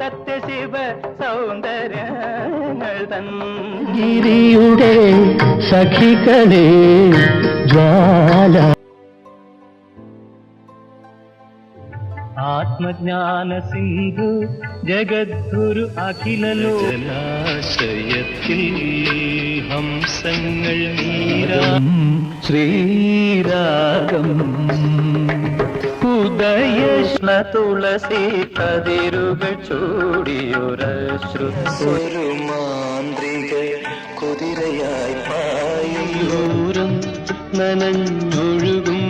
സത്യശിവ സൗന്ദര്യങ്ങൾ ഗിരിയുടെ സഖികളെ ജ്വാല ആത്മജ്ഞാന സിന്ധു ജഗദ്ഗുരു അഖിലലോകനാശയത്തിൽ ഹംസങ്ങൾ നീരാം ശ്രീരാഗം ഉദയഷ്ണ തുളസി കതിരുകൾ ചൂടിയൊരശ്രു ഒരു മാന്ത്രിക കുതിരയായി പായൂരം നനഞ്ഞൊഴുകും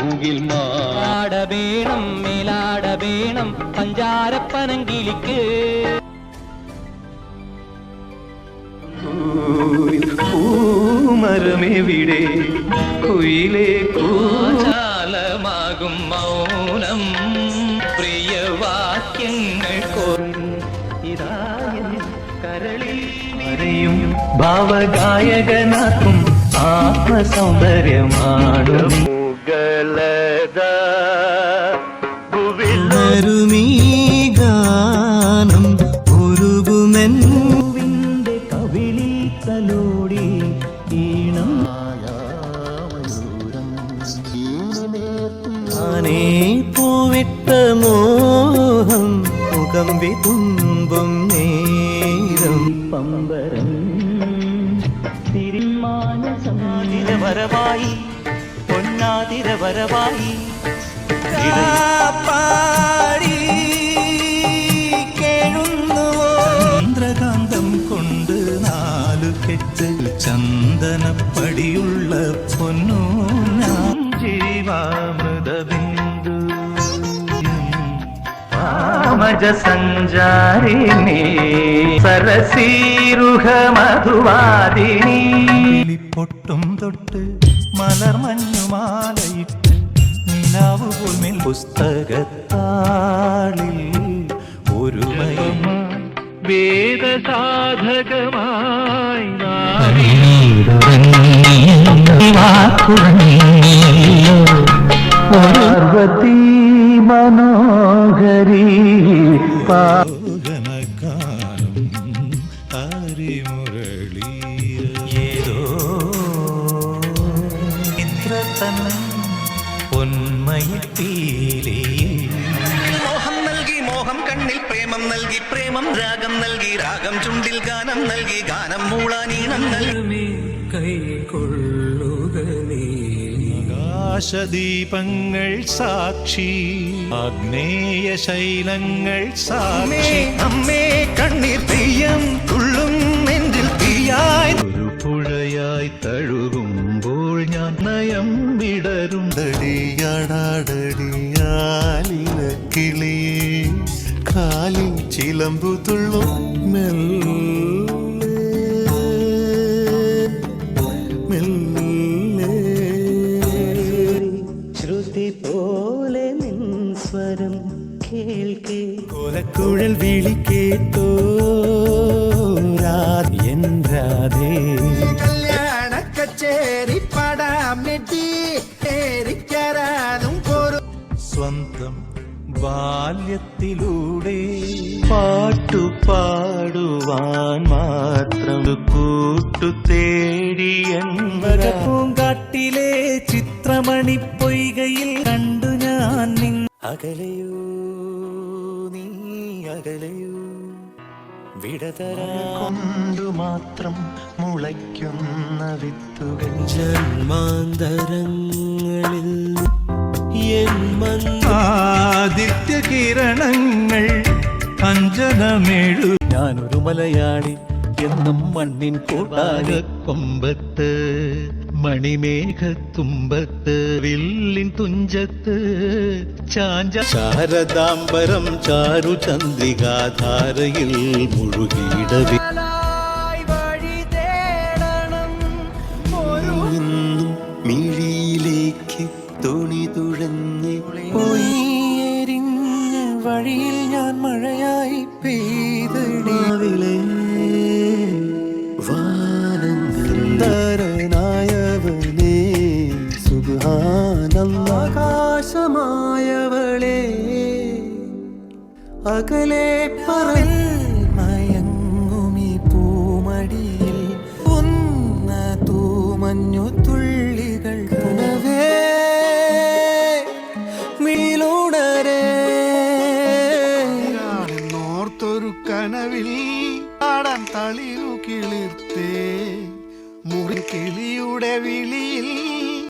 മുകിൽ മാട വേണം മേലാട വേണം പഞ്ചാരപ്പനങ്കിലിക്ക് പൂമരമെവിടെ കുയിലേ കൂചാലമാകും മൗനം പ്രിയവാക്യങ്ങൾ ഇതായ കരളിൽ വരെയും ഭാവഗായകനാക്കും ആത്മസൗന്ദര്യമാടും ഗാനം ഉരുകുമെന്നുവിന്റെ കവിളിൽ തലോടി ഈണം ആനേ പൂവിട്ട മോഹം മുഖം വിതുമ്പും നേരം പമ്പരം തിരുമാനസമാതിരവരവായി പൊന്നാതിരവരവായി പാടി കേഴുന്നുവോ ചന്ദ്രകാന്തം കൊണ്ട് നാലു കെട്ട് ചന്ദനപ്പടിയുള്ള പൊന്നു ജീവാമൃതബിന്ദു മജ സഞ്ചാരിണി സരസീരുഹ മധുവാദിനി പൊട്ടും തൊട്ട് മലർമഞ്ഞുമാലയിട്ട് നിലാവ് പോൽമേൽ പുസ്തകത്താളിൽ ഒരു വേദസാധകമായി പാർവതി മനോഹരി പാഗനഗാനം ഹരിമുരളി ഏതോ ഇത്ര തന്നെ പൊന്മയിപ്പീലേ മോഹം നൽകി മോഹം കണ്ണിൽ പ്രേമം നൽകി പ്രേമം രാഗം നൽകി രാഗം ചുണ്ടിൽ ഗാനം നൽകി ഗാനം മൂളാനീണം നൽകി കൈകൊള്ളുക നീ ആകാശദീപങ്ങൾ സാക്ഷി ആഗ്നേയ ശൈലങ്ങൾ സാക്ഷി അമ്മേ കണ്ണീർ തെയ്യം തുള്ളും നെഞ്ചിൽ തീയായി ഒരു പുഴയായി തഴുകുമ്പോൾ ഞാൻ നയം വിടരുണ്ടടിയാടാടടിയാലിന കിളിയേ കാലിൽ ചിലമ്പു തുള്ളും ശ്രുതി പോലെ നിൻ സ്വരം കേൾക്കേ കോലക്കുഴൽ വിളി കേട്ടോ എൻ രാധേ കല്യാണ കച്ചേരി പടാം നെറ്റി ഏറിക്കരാനും സ്വന്തം ബാല്യത്തിലൂടെ പാട്ടുപാടുവാൻ മാത്രം കൂട്ടു തേടിയൻ പൂങ്കാട്ടിലെ ചിത്രമണി പൊയ്കയിൽ കണ്ടു ഞാൻ നിൻ അകലയോ നീ അകലയോ വിടതരാണ്ടു മാത്രം മുളയ്ക്കുന്ന വിത്തുകൾ ജന്മാന്തരങ്ങളിൽ ആദിത്യ കിരണങ്ങൾ അഞ്ജനമേഴു ഞാനൊരു മലയാളി എന്നും മണ്ണിൻ കൊമ്പത്ത് മണിമേഘത്തുമ്പത്ത് വില്ലിൻ തുഞ്ചത്ത് ശാരദാംബരം ചാരു ചന്ദ്രികാധാരയിൽ മുഴുകിയിടവി മിഴിയിലേക്ക് തുണി തുഴഞ്ഞ് പോയെരിഞ്ഞ വഴിയിൽ ഞാൻ മഴയായി പെയ്തടിവിലെ വാനന്ദനായവനേ സുബ്ഹാനല്ലാഹ് ആകാശമായവളേ അകലെ പറൽ മയങ്ങുമി പൂമടിയിൽ ഒന്ന തൂമഞ്ഞു തുള്ളികൾ കനവേ മീലുണരേ നോർത്തൊരു കനവിൽ ആടാൻ തളിരു കിളിർത്തേ മുറി കിളിയുടെ വിളിയിൽ